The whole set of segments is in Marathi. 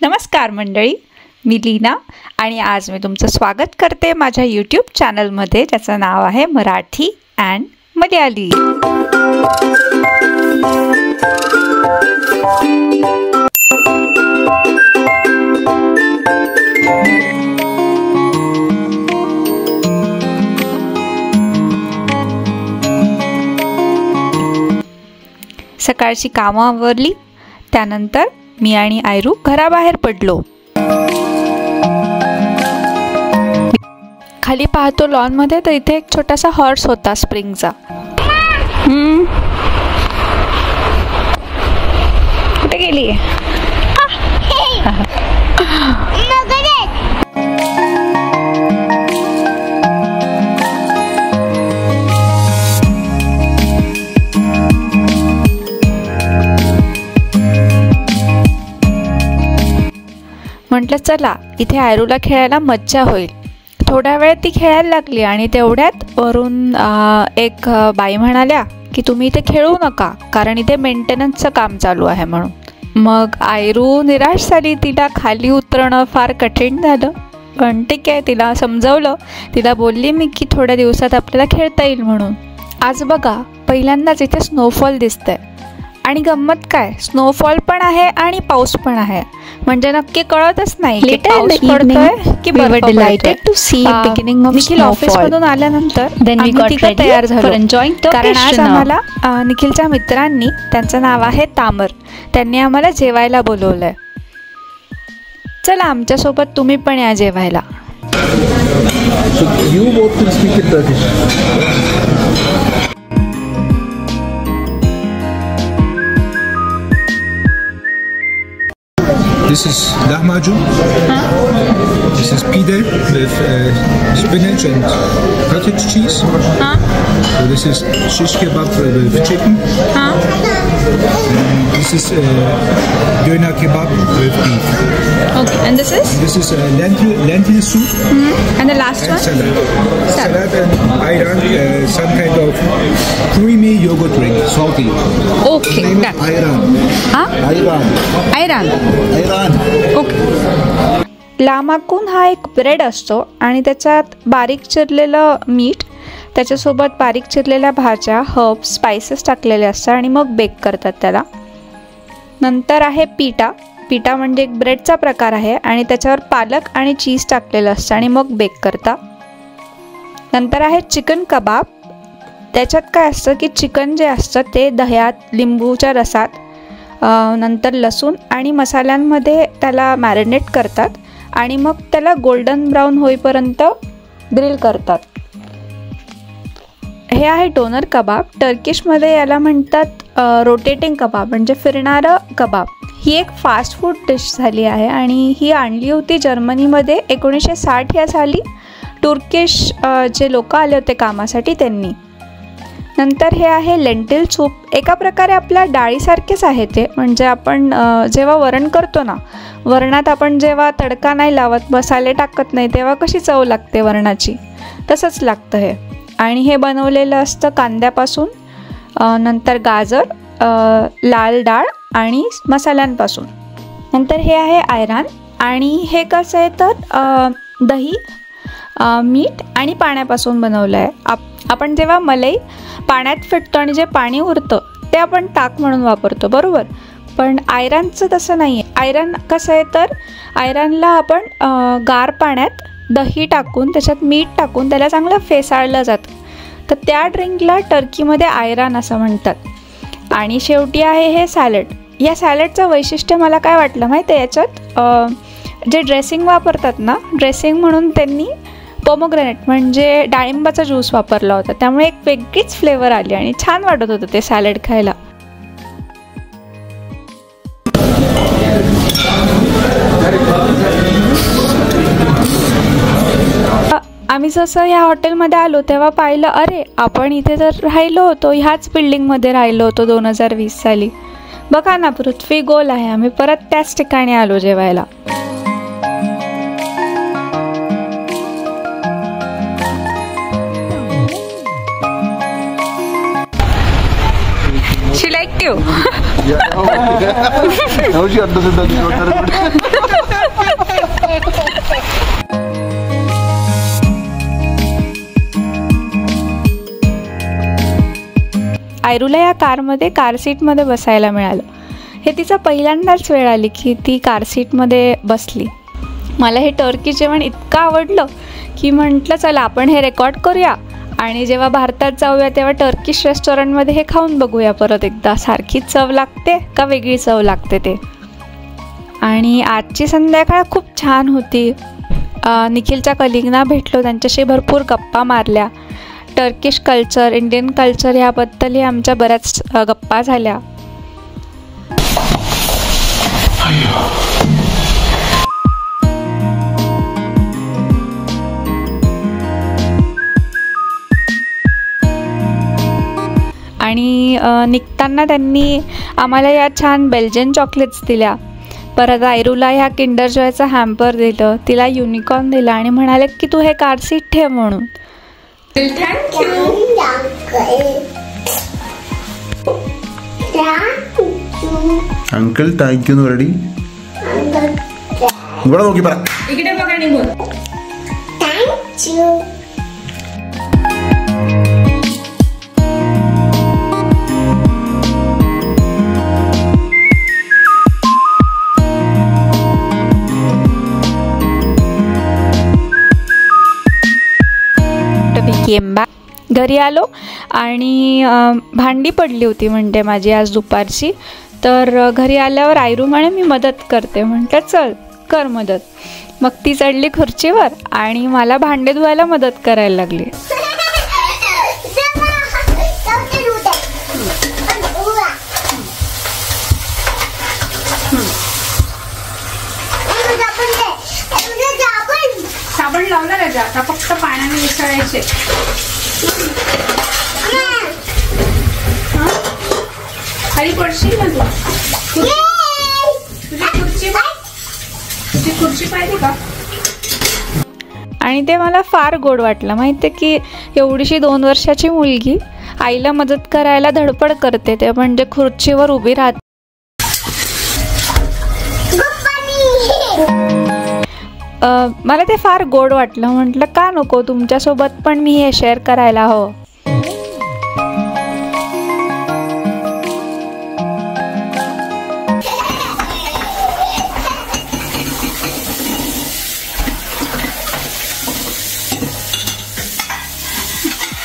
नमस्कार मंडळी, मी लीना आणि आज मी तुमचं स्वागत करते माझ्या यूट्यूब चॅनलमध्ये, ज्याचं नाव आहे मराठी अँड मल्याळी. सकाळची कामं आवरली, त्यानंतर मी आणि आयरू घराबाहेर पडलो. खाली पाहतो लॉन मध्ये, तर इथे एक छोटासा हॉर्स होता स्प्रिंगचा. कुठे गेली? म्हटलं चला इथे आयरूला खेळायला मज्जा होईल. थोड्या वेळ ती खेळायला लागली आणि तेवढ्यात वरून एक बाई म्हणाल्या की तुम्ही इथे खेळू नका, कारण इथे मेंटेनन्सचं काम चालू आहे म्हणून. मग आयरू निराश झाली, तिला खाली उतरणं फार कठीण झालं. पण ठीक आहे, तिला समजवलं, तिला बोलली मी की थोड्या दिवसात आपल्याला खेळता येईल म्हणून. आज बघा पहिल्यांदाच इथे स्नोफॉल दिसतंय आणि गंमत काय, स्नोफॉल पण आहे आणि पाऊस पण आहे. म्हणजे नक्की कळतच नाही की पाऊस पडतोय की बर्फ पडतोय. निखिल ऑफिस मधून आल्यानंतर तयार झालो, कारण आज आम्हाला निखिलच्या मित्रांनी, त्यांचं नाव आहे तामर, त्यांनी आम्हाला जेवायला बोलवलंय. चला आमच्या सोबत तुम्ही पण या जेवायला. This is lahmacun. This is pide with spinach and cottage cheese. So this is shish kebab with chicken. And this is doner kebab with beef. Okay, and this is? This is lentil soup. And the last one? Salad and ayran, some kind of creamy yogurt drink, salty. Okay, done. Ayran. Okay. Lahmacun हा एक ब्रेड असतो आणि त्याच्यात बारीक चिरलेलं मीठ, त्याच्यासोबत बारीक चिरलेल्या भाज्या, हर्ब्स, स्पायसेस टाकलेले असतात आणि मग बेक करतात त्याला. नंतर आहे पिटा. पिटा म्हणजे एक ब्रेडचा प्रकार आहे आणि त्याच्यावर पालक आणि चीज टाकलेलं असतं आणि मग बेक करतात. नंतर आहे चिकन कबाब. त्याच्यात काय असतं की चिकन जे असतं ते दह्यात, लिंबूच्या रसात, नंतर लसूण आणि मसाल्यांमध्ये त्याला मॅरिनेट करतात आणि मग त्याला गोल्डन ब्राऊन होईपर्यंत ग्रिल करतात. हे आहे डोनर कबाब. टर्किशमध्ये याला म्हणतात रोटेटिंग कबाब, म्हणजे फिरणारं कबाब. ही एक फास्ट फूड डिश झाली आहे आणि ही आणली होती जर्मनीमध्ये 1960 या साली तुर्किश जे लोक आले होते कामासाठी त्यांनी. नंतर हे आहे लेंटिल सूप. एका प्रकारे आपल्या डाळीसारखेच आहे ते, म्हणजे आपण जेव्हा वरण करतो ना, वरणात आपण जेव्हा तडका नाही लावत, मसाले टाकत नाही, तेव्हा कशी चव लागते वरणाची, तसंच लागतं हे. आणि हे बनवलेलं असतं कांद्यापासून, नंतर गाजर, लाल डाळ आणि मसाल्यांपासून. नंतर हे आहे आयरान आणि हे कसं आहे तर दही, मीठ आणि पाण्यापासून बनवलं आहे. आपण जेव्हा मलाई पाण्यात फेटतो आणि जे पाणी उरतं ते आपण ताक म्हणून वापरतो, बरोबर. पण आयरानचं तसं नाही आहे. आयरन कसं आहे तर आयरनला आपण गार पाण्यात दही टाकून, त्याच्यात मीठ टाकून त्याला चांगलं फेसाळलं जातं. तर त्या ड्रिंकला टर्कीमध्ये आयरान असं म्हणतात. आणि शेवटी आहे हे सॅलड. या सॅलडचं वैशिष्ट्य मला काय वाटलं माहिती आहे, याच्यात जे ड्रेसिंग वापरतात ना, ड्रेसिंग म्हणून त्यांनी पोमोग्रेनेट म्हणजे डाळिंबाचा ज्यूस वापरला होता, त्यामुळे एक वेगळीच फ्लेवर आली आणि छान वाटत होतं ते सॅलड खायला. आम्ही जसं ह्या हॉटेलमध्ये आलो तेव्हा पाहिलं, अरे आपण इथे तर राहिलो होतो, ह्याच बिल्डिंगमध्ये राहिलो होतो 2020 साली. बघा ना, पृथ्वी गोल आहे. आम्ही परत त्याच ठिकाणी आलो जेवायला. She liked you. आयरूला या कारमध्ये कार सीटमध्ये बसायला मिळालं. हे तिचं पहिल्यांदाच वेळ आली की ती कार सीटमध्ये बसली. मला हे टर्की जेवण इतकं आवडलं की म्हटलं चला आपण हे रेकॉर्ड करूया आणि जेव्हा भारतात जाऊया तेव्हा टर्किश रेस्टॉरंटमध्ये हे खाऊन बघूया परत एकदा, सारखीच चव लागते का वेगळी चव लागते ते. आणि आजची संध्याकाळ खूप छान होती. निखिलच्या कलिगना भेटलो, त्यांच्याशी भरपूर गप्पा मारल्या. टर्किश कल्चर, इंडियन कल्चर याबद्दलही आमच्या बऱ्याच गप्पा झाल्या. आणि निघताना त्यांनी आम्हाला या छान बेल्जियन चॉकलेट्स दिल्या. परत आयरूला ह्या किंडर जॉयचं हॅम्पर दिलं, तिला युनिकॉर्न दिला आणि म्हणाले की तू हे कार सीट ठेव म्हणून. Uncle thank you ready. इकडे बघा आणि बोल थँक्यू. घरी आलो आणि भांडी पडली होती म्हणते माझी आज दुपारची. तर घरी आल्यावर आयरू म्हणे मी मदत करते. म्हटलं चल कर मदत. मग ती चढली खुर्चीवर आणि मला भांडे धुवायला मदत करायला लागली. साबण लावला राजा, आता फक्त पाण्याने मिसळायचे. खाली पडशील ना तू. तुझी खुर्ची पाहिजे का? आणि ते मला फार गोड वाटलं. माहिती की एवढीशी 2 वर्षाची मुलगी आईला मदत करायला धडपड करते, ते म्हणजे खुर्चीवर उभी राहते. मला ते फार गोड वाटलं. म्हटलं का नको, तुमच्यासोबत पण मी हे शेअर करायला हवं.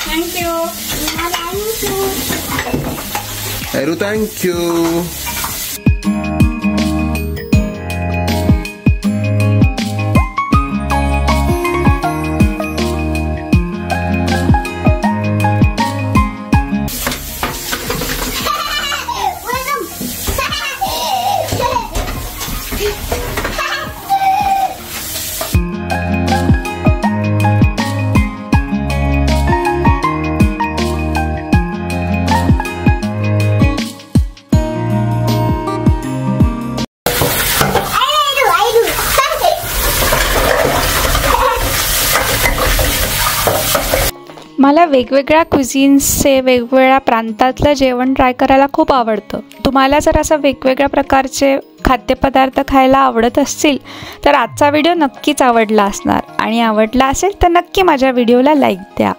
थँक्यू. आयरू थँक्यू. मला वेगवेगळ्या क्विझिन्सचे, वेगवेगळ्या प्रांतातलं जेवण ट्राय करायला खूप आवडतं. तुम्हाला जर असं वेगवेगळ्या प्रकारचे खाद्यपदार्थ खायला आवडत असतील तर आजचा व्हिडिओ नक्कीच आवडला असणार. आणि आवडला असेल तर नक्की माझ्या व्हिडिओला लाईक द्या.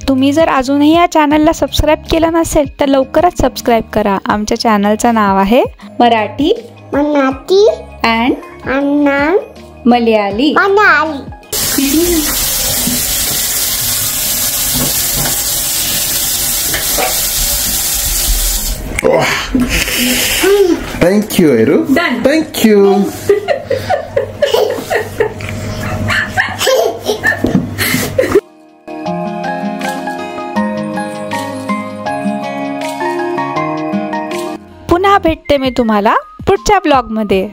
तुम्ही जर अजूनही या चॅनलला सबस्क्राईब केलं नसेल तर लवकरच सबस्क्राईब करा. आमच्या चॅनलचं नाव आहे मराठी अँड मल्याळी. थँक्यू आयरू. थँक्यू. पुन्हा भेटते मी तुम्हाला पुढच्या ब्लॉगमध्ये.